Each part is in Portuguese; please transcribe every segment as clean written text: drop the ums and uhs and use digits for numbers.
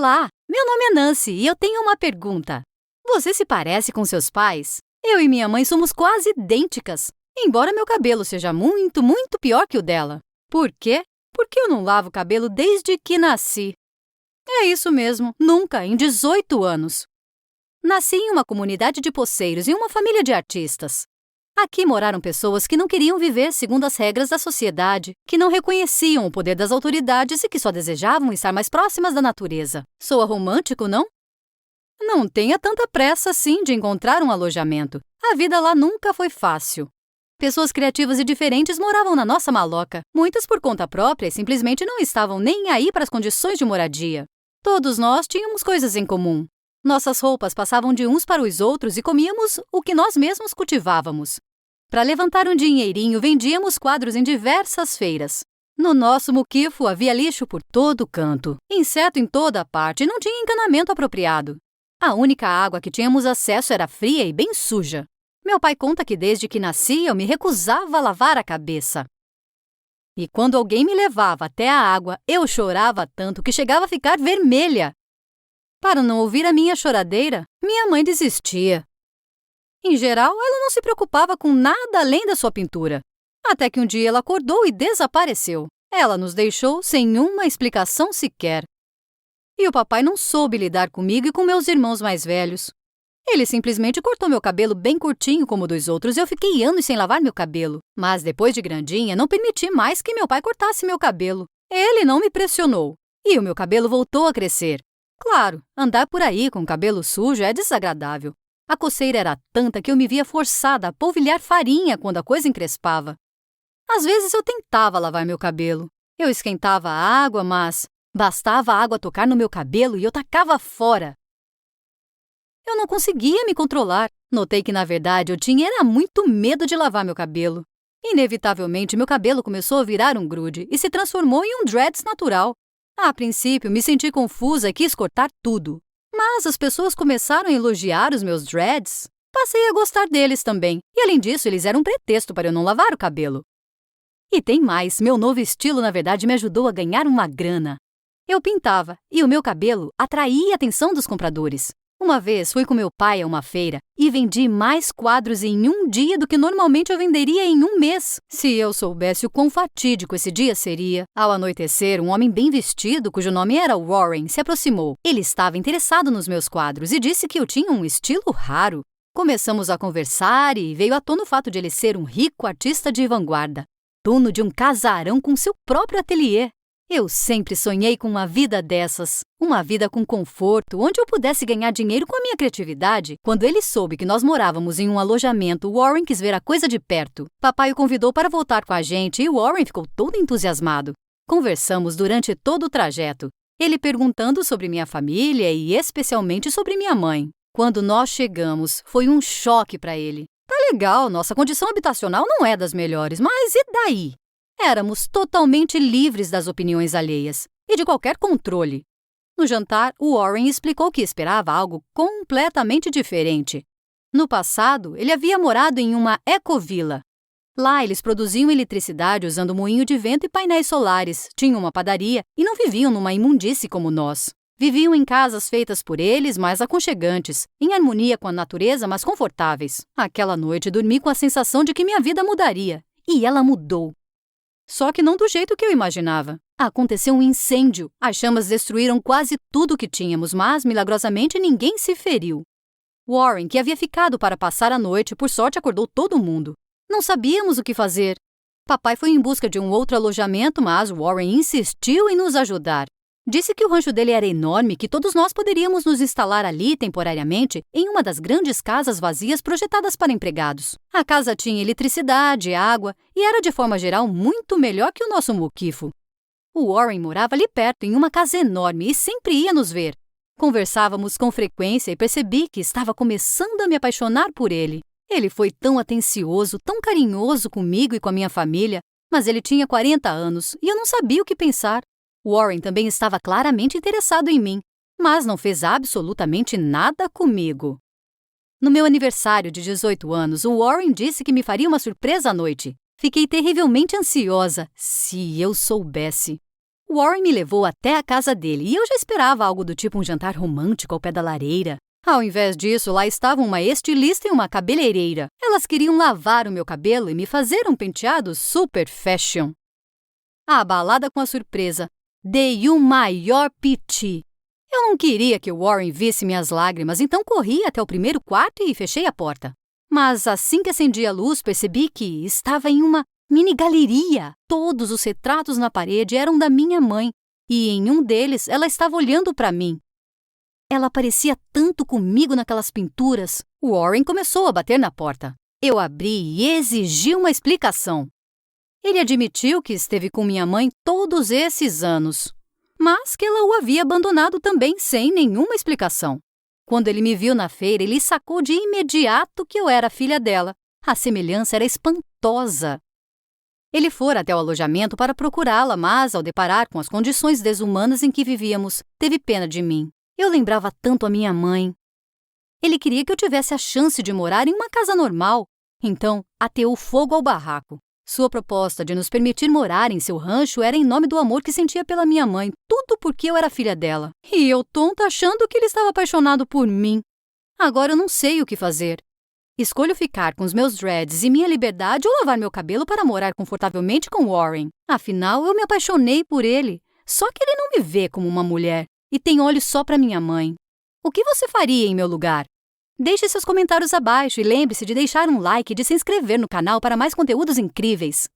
Olá, meu nome é Nancy e eu tenho uma pergunta. Você se parece com seus pais? Eu e minha mãe somos quase idênticas, embora meu cabelo seja muito pior que o dela. Por quê? Porque eu não lavo o cabelo desde que nasci. É isso mesmo, nunca, em 18 anos. Nasci em uma comunidade de poceiros e uma família de artistas. Aqui moraram pessoas que não queriam viver segundo as regras da sociedade, que não reconheciam o poder das autoridades e que só desejavam estar mais próximas da natureza. Soa romântico, não? Não tenha tanta pressa assim de encontrar um alojamento. A vida lá nunca foi fácil. Pessoas criativas e diferentes moravam na nossa maloca, muitas por conta própria e simplesmente não estavam nem aí para as condições de moradia. Todos nós tínhamos coisas em comum. Nossas roupas passavam de uns para os outros e comíamos o que nós mesmos cultivávamos. Para levantar um dinheirinho, vendíamos quadros em diversas feiras. No nosso muquifo havia lixo por todo canto, inseto em toda parte e não tinha encanamento apropriado. A única água que tínhamos acesso era fria e bem suja. Meu pai conta que desde que nasci eu me recusava a lavar a cabeça. E quando alguém me levava até a água, eu chorava tanto que chegava a ficar vermelha. Para não ouvir a minha choradeira, minha mãe desistia. Em geral, ela não se preocupava com nada além da sua pintura. Até que um dia ela acordou e desapareceu. Ela nos deixou sem uma explicação sequer. E o papai não soube lidar comigo e com meus irmãos mais velhos. Ele simplesmente cortou meu cabelo bem curtinho como o dos outros e eu fiquei anos sem lavar meu cabelo. Mas depois de grandinha, não permiti mais que meu pai cortasse meu cabelo. Ele não me pressionou. E o meu cabelo voltou a crescer. Claro, andar por aí com o cabelo sujo é desagradável. A coceira era tanta que eu me via forçada a polvilhar farinha quando a coisa encrespava. Às vezes eu tentava lavar meu cabelo. Eu esquentava a água, mas bastava a água tocar no meu cabelo e eu tacava fora. Eu não conseguia me controlar. Notei que, na verdade, eu tinha muito medo de lavar meu cabelo. Inevitavelmente, meu cabelo começou a virar um grude e se transformou em um dreads natural. A princípio, me senti confusa e quis cortar tudo. Mas as pessoas começaram a elogiar os meus dreads. Passei a gostar deles também. E, além disso, eles eram um pretexto para eu não lavar o cabelo. E tem mais, meu novo estilo, na verdade, me ajudou a ganhar uma grana. Eu pintava e o meu cabelo atraía a atenção dos compradores. Uma vez fui com meu pai a uma feira e vendi mais quadros em um dia do que normalmente eu venderia em um mês. Se eu soubesse o quão fatídico esse dia seria. Ao anoitecer, um homem bem vestido, cujo nome era Warren, se aproximou. Ele estava interessado nos meus quadros e disse que eu tinha um estilo raro. Começamos a conversar e veio à tona o fato de ele ser um rico artista de vanguarda, dono de um casarão com seu próprio ateliê. Eu sempre sonhei com uma vida dessas, uma vida com conforto, onde eu pudesse ganhar dinheiro com a minha criatividade. Quando ele soube que nós morávamos em um alojamento, Warren quis ver a coisa de perto. Papai o convidou para voltar com a gente e Warren ficou todo entusiasmado. Conversamos durante todo o trajeto, ele perguntando sobre minha família e especialmente sobre minha mãe. Quando nós chegamos, foi um choque para ele. Tá legal, nossa condição habitacional não é das melhores, mas e daí? Éramos totalmente livres das opiniões alheias e de qualquer controle. No jantar, o Warren explicou que esperava algo completamente diferente. No passado, ele havia morado em uma ecovila. Lá, eles produziam eletricidade usando moinho de vento e painéis solares, tinham uma padaria e não viviam numa imundície como nós. Viviam em casas feitas por eles, mais aconchegantes, em harmonia com a natureza, mas confortáveis. Aquela noite, dormi com a sensação de que minha vida mudaria. E ela mudou. Só que não do jeito que eu imaginava. Aconteceu um incêndio. As chamas destruíram quase tudo o que tínhamos, mas, milagrosamente, ninguém se feriu. Warren, que havia ficado para passar a noite, por sorte acordou todo mundo. Não sabíamos o que fazer. Papai foi em busca de um outro alojamento, mas Warren insistiu em nos ajudar. Disse que o rancho dele era enorme e que todos nós poderíamos nos instalar ali temporariamente em uma das grandes casas vazias projetadas para empregados. A casa tinha eletricidade, água e era de forma geral muito melhor que o nosso muquifo. O Warren morava ali perto em uma casa enorme e sempre ia nos ver. Conversávamos com frequência e percebi que estava começando a me apaixonar por ele. Ele foi tão atencioso, tão carinhoso comigo e com a minha família, mas ele tinha 40 anos e eu não sabia o que pensar. Warren também estava claramente interessado em mim, mas não fez absolutamente nada comigo. No meu aniversário de 18 anos, o Warren disse que me faria uma surpresa à noite. Fiquei terrivelmente ansiosa, se eu soubesse. Warren me levou até a casa dele e eu já esperava algo do tipo um jantar romântico ao pé da lareira. Ao invés disso, lá estavam uma estilista e uma cabeleireira. Elas queriam lavar o meu cabelo e me fazer um penteado super fashion. Abalada com a surpresa, dei o maior piti. Eu não queria que o Warren visse minhas lágrimas, então corri até o primeiro quarto e fechei a porta. Mas assim que acendi a luz, percebi que estava em uma mini galeria. Todos os retratos na parede eram da minha mãe, e em um deles ela estava olhando para mim. Ela parecia tanto comigo naquelas pinturas. Warren começou a bater na porta. Eu abri e exigi uma explicação. Ele admitiu que esteve com minha mãe todos esses anos, mas que ela o havia abandonado também sem nenhuma explicação. Quando ele me viu na feira, ele sacou de imediato que eu era filha dela. A semelhança era espantosa. Ele fora até o alojamento para procurá-la, mas, ao deparar com as condições desumanas em que vivíamos, teve pena de mim. Eu lembrava tanto a minha mãe. Ele queria que eu tivesse a chance de morar em uma casa normal, então ateou fogo ao barraco. Sua proposta de nos permitir morar em seu rancho era em nome do amor que sentia pela minha mãe, tudo porque eu era filha dela. E eu, tonta, achando que ele estava apaixonado por mim. Agora eu não sei o que fazer. Escolho ficar com os meus dreads e minha liberdade ou lavar meu cabelo para morar confortavelmente com Warren. Afinal, eu me apaixonei por ele. Só que ele não me vê como uma mulher e tem olhos só para minha mãe. O que você faria em meu lugar? Deixe seus comentários abaixo e lembre-se de deixar um like e de se inscrever no canal para mais conteúdos incríveis.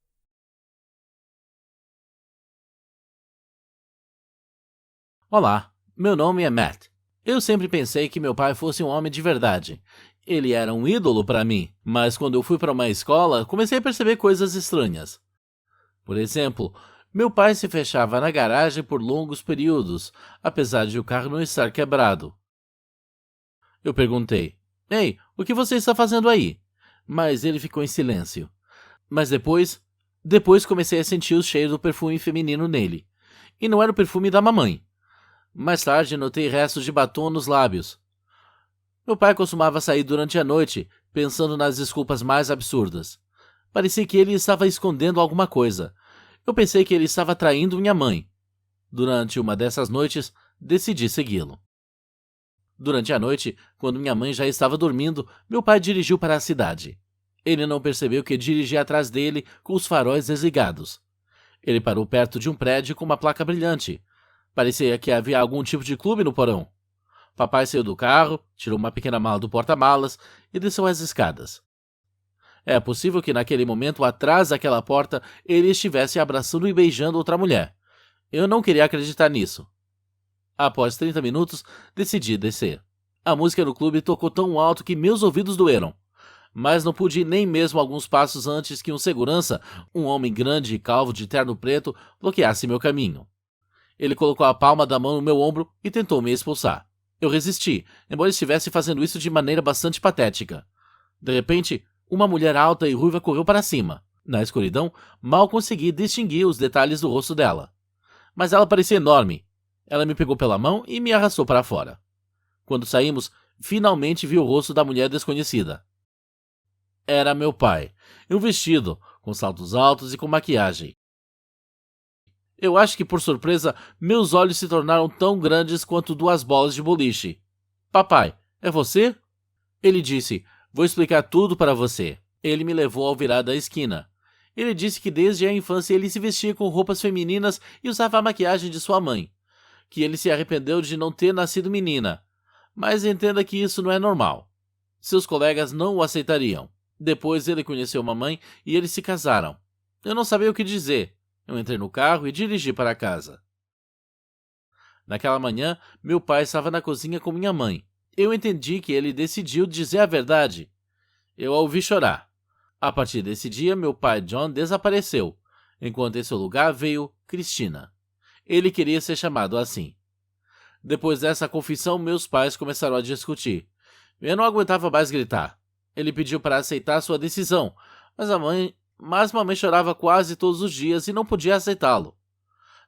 Olá, meu nome é Matt. Eu sempre pensei que meu pai fosse um homem de verdade. Ele era um ídolo para mim, mas quando eu fui para uma escola, comecei a perceber coisas estranhas. Por exemplo, meu pai se fechava na garagem por longos períodos, apesar de o carro não estar quebrado. Eu perguntei, "Ei, o que você está fazendo aí?" Mas ele ficou em silêncio. Mas depois comecei a sentir o cheiro do perfume feminino nele. E não era o perfume da mamãe. Mais tarde, notei restos de batom nos lábios. Meu pai costumava sair durante a noite, pensando nas desculpas mais absurdas. Parecia que ele estava escondendo alguma coisa. Eu pensei que ele estava traindo minha mãe. Durante uma dessas noites, decidi segui-lo. Durante a noite, quando minha mãe já estava dormindo, meu pai dirigiu para a cidade. Ele não percebeu que dirigia atrás dele com os faróis desligados. Ele parou perto de um prédio com uma placa brilhante. Parecia que havia algum tipo de clube no porão. Papai saiu do carro, tirou uma pequena mala do porta-malas e desceu as escadas. É possível que naquele momento, atrás daquela porta, ele estivesse abraçando e beijando outra mulher. Eu não queria acreditar nisso. Após 30 minutos, decidi descer. A música no clube tocou tão alto que meus ouvidos doeram. Mas não pude ir nem mesmo alguns passos antes que um segurança, um homem grande e calvo de terno preto, bloqueasse meu caminho. Ele colocou a palma da mão no meu ombro e tentou me expulsar. Eu resisti, embora estivesse fazendo isso de maneira bastante patética. De repente, uma mulher alta e ruiva correu para cima. Na escuridão, mal consegui distinguir os detalhes do rosto dela. Mas ela parecia enorme. Ela me pegou pela mão e me arrastou para fora. Quando saímos, finalmente vi o rosto da mulher desconhecida. Era meu pai, em um vestido, com saltos altos e com maquiagem. Eu acho que, por surpresa, meus olhos se tornaram tão grandes quanto 2 bolas de boliche. Papai, é você? Ele disse, vou explicar tudo para você. Ele me levou ao virar da esquina. Ele disse que desde a infância ele se vestia com roupas femininas e usava a maquiagem de sua mãe. Que ele se arrependeu de não ter nascido menina. Mas entenda que isso não é normal. Seus colegas não o aceitariam. Depois ele conheceu uma mãe e eles se casaram. Eu não sabia o que dizer. Eu entrei no carro e dirigi para casa. Naquela manhã, meu pai estava na cozinha com minha mãe. Eu entendi que ele decidiu dizer a verdade. Eu a ouvi chorar. A partir desse dia, meu pai John desapareceu, enquanto em seu lugar veio Cristina. Ele queria ser chamado assim. Depois dessa confissão, meus pais começaram a discutir. Eu não aguentava mais gritar. Ele pediu para aceitar sua decisão, mas mamãe chorava quase todos os dias e não podia aceitá-lo.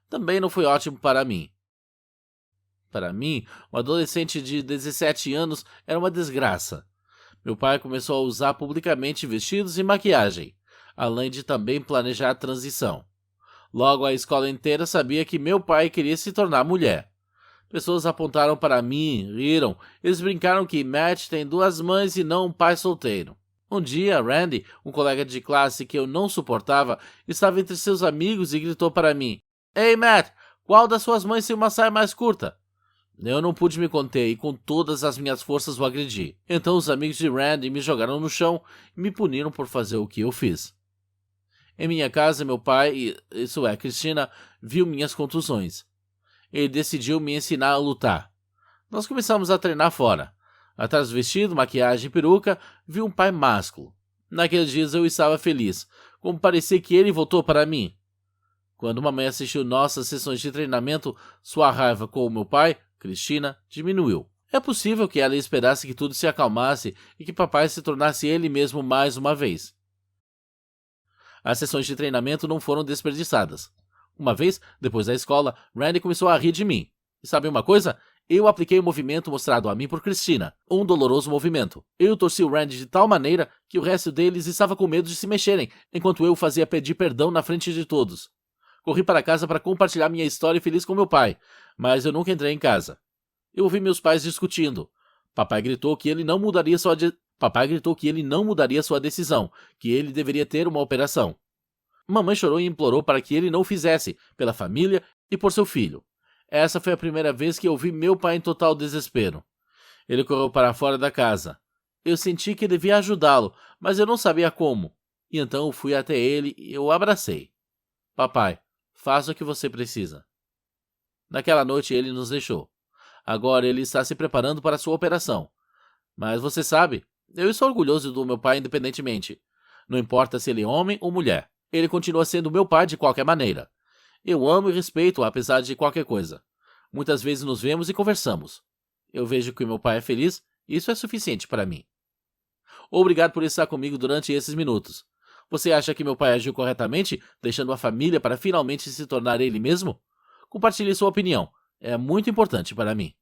Também não foi ótimo para mim. Para mim, um adolescente de 17 anos era uma desgraça. Meu pai começou a usar publicamente vestidos e maquiagem, além de também planejar a transição. Logo, a escola inteira sabia que meu pai queria se tornar mulher. Pessoas apontaram para mim, riram. Eles brincaram que Matt tem 2 mães e não um pai solteiro. Um dia, Randy, um colega de classe que eu não suportava, estava entre seus amigos e gritou para mim: Ei, Matt, qual das suas mães tem uma saia mais curta? Eu não pude me conter e com todas as minhas forças o agredi. Então os amigos de Randy me jogaram no chão e me puniram por fazer o que eu fiz. Em minha casa, meu pai, isso é, Cristina, viu minhas contusões. Ele decidiu me ensinar a lutar. Nós começamos a treinar fora. Atrás do vestido, maquiagem e peruca, vi um pai másculo. Naqueles dias eu estava feliz, como parecia que ele voltou para mim. Quando mamãe assistiu nossas sessões de treinamento, sua raiva com o meu pai, Cristina, diminuiu. É possível que ela esperasse que tudo se acalmasse e que papai se tornasse ele mesmo mais uma vez. As sessões de treinamento não foram desperdiçadas. Uma vez, depois da escola, Randy começou a rir de mim. E sabe uma coisa? Eu apliquei o movimento mostrado a mim por Cristina, um doloroso movimento. Eu torci o Randy de tal maneira que o resto deles estava com medo de se mexerem, enquanto eu o fazia pedir perdão na frente de todos. Corri para casa para compartilhar minha história feliz com meu pai, mas eu nunca entrei em casa. Eu ouvi meus pais discutindo. Papai gritou que ele não mudaria sua decisão, que ele deveria ter uma operação. Mamãe chorou e implorou para que ele não o fizesse, pela família e por seu filho. Essa foi a primeira vez que eu vi meu pai em total desespero. Ele correu para fora da casa. Eu senti que devia ajudá-lo, mas eu não sabia como. E então eu fui até ele e eu o abracei. Papai, faça o que você precisa. Naquela noite ele nos deixou. Agora ele está se preparando para sua operação. Mas você sabe, eu estou orgulhoso do meu pai independentemente. Não importa se ele é homem ou mulher. Ele continua sendo meu pai de qualquer maneira. Eu amo e respeito-o apesar de qualquer coisa. Muitas vezes nos vemos e conversamos. Eu vejo que meu pai é feliz e isso é suficiente para mim. Obrigado por estar comigo durante esses minutos. Você acha que meu pai agiu corretamente, deixando a família para finalmente se tornar ele mesmo? Compartilhe sua opinião. É muito importante para mim.